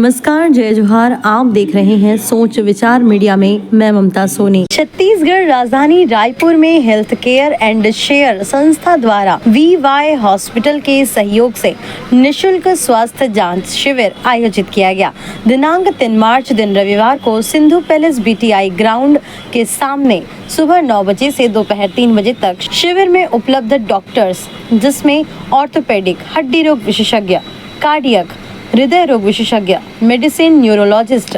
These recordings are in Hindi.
नमस्कार, जय जोहार। आप देख रहे हैं सोच विचार मीडिया में, मैं ममता सोनी। छत्तीसगढ़ राजधानी रायपुर में हेल्थ केयर एंड शेयर संस्था द्वारा VY हॉस्पिटल के सहयोग से निशुल्क स्वास्थ्य जांच शिविर आयोजित किया गया। दिनांक 3 मार्च दिन रविवार को सिंधु पैलेस BTI ग्राउंड के सामने सुबह 9 बजे से दोपहर 3 बजे तक शिविर में उपलब्ध डॉक्टर्स, जिसमें ऑर्थोपेडिक, हड्डी रोग विशेषज्ञ, कार्डियक, हृदय रोग विशेषज्ञ, medicine, neurologist,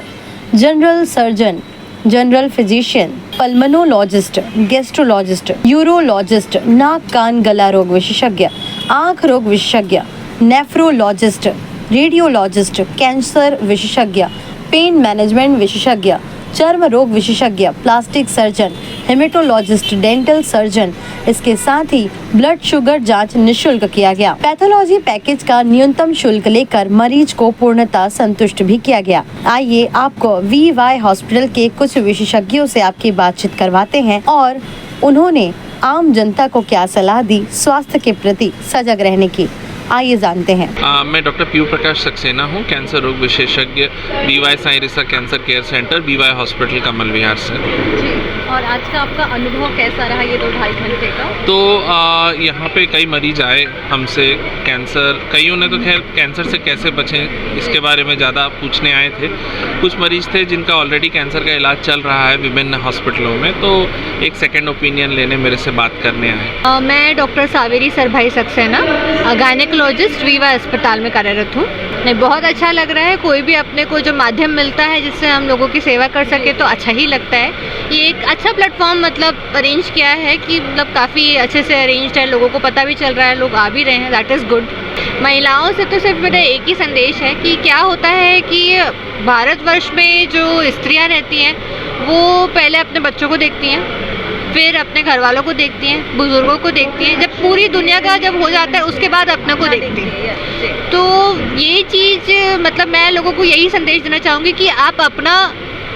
general surgeon, general physician, pulmonologist, gastrologist, urologist, नाक कान गला रोग विशेषज्ञ, आंख रोग विशेषज्ञ, नेफ्रोलॉजिस्ट, रेडियोलॉजिस्ट, कैंसर विशेषज्ञ, पेन मैनेजमेंट विशेषज्ञ, चर्म रोग विशेषज्ञ, plastic surgeon, haematologist, dental surgeon. इसके साथ ही ब्लड शुगर जांच निशुल्क किया गया। पैथोलॉजी पैकेज का न्यूनतम शुल्क लेकर मरीज को पूर्णतः संतुष्ट भी किया गया। आइए आपको VY हॉस्पिटल के कुछ विशेषज्ञों से आपकी बातचीत करवाते हैं और उन्होंने आम जनता को क्या सलाह दी स्वास्थ्य के प्रति सजग रहने की। आइए जानते हैं। मैं डॉक्टर पीयू प्रकाश सक्सेना हूँ, कैंसर रोग विशेषज्ञ, VY Sai Risa cancer care centre, VY hospital Kamal Vihar से। जी, और आज का आपका अनुभव कैसा रहा ये 2-2.5 घंटे का? तो यहाँ पे कई मरीज आए हमसे, कैंसर, कईयों ने तो खैर कैंसर से कैसे बचें इसके बारे में ज़्यादा पूछने आए थे। कुछ मरीज थे जिनका ऑलरेडी कैंसर का इलाज चल रहा है विभिन्न हॉस्पिटलों में, तो एक सेकेंड ओपिनियन लेने मेरे से बात करने आए। मैं doctor Saveri Sarabhai Saxena, gynaecologist, VY अस्पताल में कार्यरत हूँ। नहीं, बहुत अच्छा लग रहा है। कोई भी अपने को जो माध्यम मिलता है जिससे हम लोगों की सेवा कर सके तो अच्छा ही लगता है। ये एक अच्छा प्लेटफॉर्म मतलब अरेंज किया है कि मतलब काफ़ी अच्छे से अरेंज्ड है, लोगों को पता भी चल रहा है, लोग आ भी रहे हैं, दैट इज़ गुड। महिलाओं से तो सिर्फ मेरा एक ही संदेश है कि क्या होता है कि भारतवर्ष में जो स्त्रियाँ रहती हैं वो पहले अपने बच्चों को देखती हैं, फिर अपने घर वालों को देखती हैं, बुजुर्गों को देखती हैं, जब पूरी दुनिया का जब हो जाता है उसके बाद अपने को देखती हैं। तो ये चीज़ मतलब मैं लोगों को यही संदेश देना चाहूँगी कि आप अपना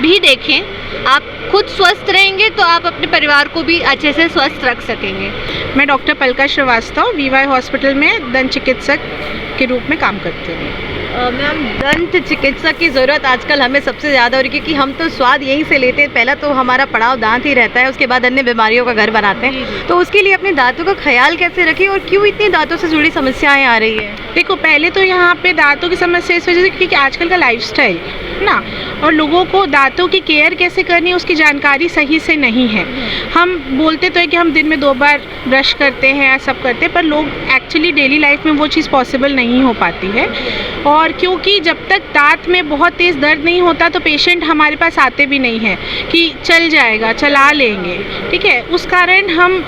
भी देखें। आप खुद स्वस्थ रहेंगे तो आप अपने परिवार को भी अच्छे से स्वस्थ रख सकेंगे। मैं डॉक्टर पलका श्रीवास्तव VY हॉस्पिटल में दंत चिकित्सक के रूप में काम करती हूँ। मैम, दंत चिकित्सक की ज़रूरत आजकल हमें सबसे ज़्यादा हो रही है, क्योंकि हम तो स्वाद यहीं से लेते हैं। पहला तो हमारा पड़ाव दांत ही रहता है, उसके बाद अन्य बीमारियों का घर बनाते हैं। तो उसके लिए अपने दांतों का ख्याल कैसे रखें और क्यों इतनी दांतों से जुड़ी समस्याएं आ रही है? देखो, पहले तो यहाँ पे दांतों की समस्या इस वजह से क्योंकि आजकल का लाइफस्टाइल ना, और लोगों को दांतों की केयर कैसे करनी है उसकी जानकारी सही से नहीं है। हम बोलते तो है कि हम दिन में 2 बार ब्रश करते हैं, सब करते हैं, पर लोग एक्चुअली डेली लाइफ में वो चीज़ पॉसिबल नहीं हो पाती है। और क्योंकि जब तक दांत में बहुत तेज़ दर्द नहीं होता तो पेशेंट हमारे पास आते भी नहीं हैं कि चल जाएगा, चला लेंगे, ठीक है। उस कारण हम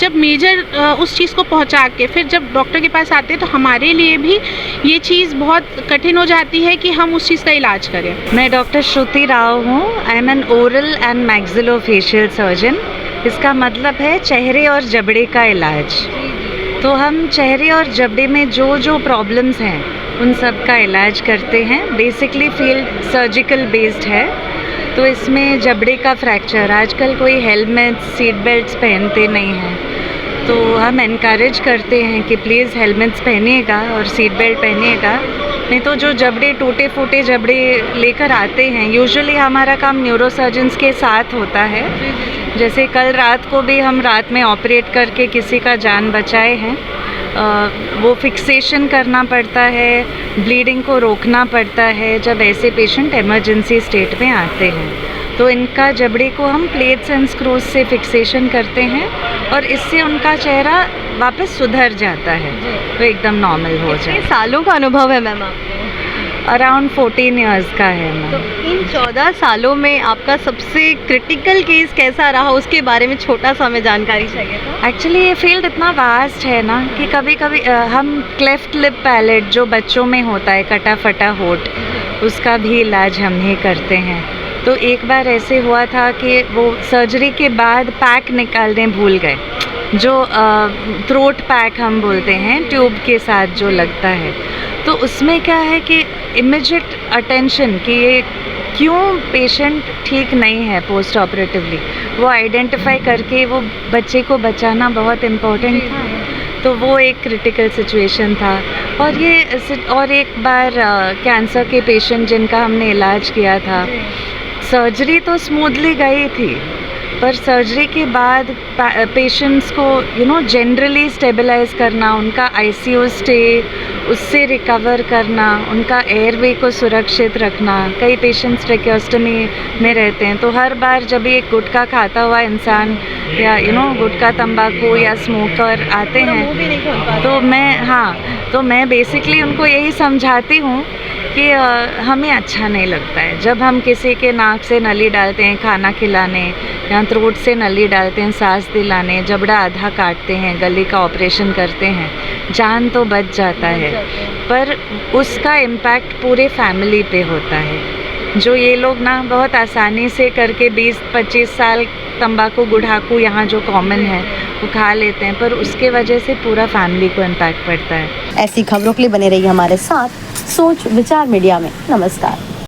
जब मेजर उस चीज़ को पहुंचा के फिर जब डॉक्टर के पास आते हैं तो हमारे लिए भी ये चीज़ बहुत कठिन हो जाती है कि हम उस चीज़ का इलाज करें। मैं डॉक्टर श्रुति राव हूँ। I am N oral and maxillofacial surgeon. इसका मतलब है चेहरे और जबड़े का इलाज। तो हम चेहरे और जबड़े में जो जो प्रॉब्लम्स हैं उन सब का इलाज करते हैं। बेसिकली फील्ड सर्जिकल बेस्ड है। तो इसमें जबड़े का फ्रैक्चर, आजकल कोई हेलमेट, सीट बेल्ट्स पहनते नहीं हैं, तो हम इनकरेज करते हैं कि प्लीज़ हेलमेट्स पहनिएगा और सीट बेल्ट पहनिएगा। नहीं तो जो जबड़े टूटे फूटे जबड़े लेकर आते हैं, यूजुअली हमारा काम न्यूरोसर्जन्स के साथ होता है। जैसे कल रात को भी हम रात में ऑपरेट करके किसी का जान बचाए हैं। वो फिक्सेशन करना पड़ता है, ब्लीडिंग को रोकना पड़ता है जब ऐसे पेशेंट इमरजेंसी स्टेट में आते हैं। तो इनका जबड़े को हम प्लेट्स एंड स्क्रूज से फिक्सेशन करते हैं और इससे उनका चेहरा वापस सुधर जाता है, तो एकदम नॉर्मल हो जाए। सालों का अनुभव है मैम आपको? अराउंड 14 ईयर्स का है मैम। तो इन 14 सालों में आपका सबसे क्रिटिकल केस कैसा रहा, उसके बारे में छोटा सा हमें जानकारी चाहिए था। एक्चुअली ये फील्ड इतना वास्ट है ना कि कभी कभी हम क्लेफ्ट लिप पैलेट जो बच्चों में होता है, कटा फटा होठ, उसका भी इलाज हम ही करते हैं। तो एक बार ऐसे हुआ था कि वो सर्जरी के बाद पैक निकालने भूल गए, जो थ्रोट पैक हम बोलते हैं, ट्यूब के साथ जो लगता है। तो उसमें क्या है कि इमीडिएट अटेंशन कि ये क्यों पेशेंट ठीक नहीं है पोस्ट ऑपरेटिवली, वो आइडेंटिफाई करके वो बच्चे को बचाना बहुत इम्पोर्टेंट था। तो वो एक क्रिटिकल सिचुएशन था। और एक बार कैंसर के पेशेंट जिनका हमने इलाज किया था, सर्जरी तो स्मूथली गई थी, पर सर्जरी के बाद पेशेंट्स को जनरली स्टेबलाइज करना, उनका आईसीयू स्टे, उससे रिकवर करना, उनका एयरवे को सुरक्षित रखना। कई पेशेंट्स ट्रेकियोस्टमी में रहते हैं, तो हर बार जब एक गुटखा खाता हुआ इंसान या गुटखा तंबाकू या स्मोकर आते हैं, तो मैं बेसिकली उनको यही समझाती हूँ कि हमें अच्छा नहीं लगता है जब हम किसी के नाक से नली डालते हैं खाना खिलाने, या थ्रोट से नली डालते हैं सांस दिलाने, जबड़ा आधा काटते हैं, गले का ऑपरेशन करते हैं। जान तो बच जाता है, पर उसका इम्पैक्ट पूरे फैमिली पे होता है। जो ये लोग ना बहुत आसानी से करके 20-25 साल तंबाकू गुड़ाकू यहाँ जो कॉमन है वो खा लेते हैं, पर उसके वजह से पूरा फैमिली को इम्पैक्ट पड़ता है। ऐसी खबरों के लिए बने रहिए हमारे साथ सोच विचार मीडिया में। नमस्कार।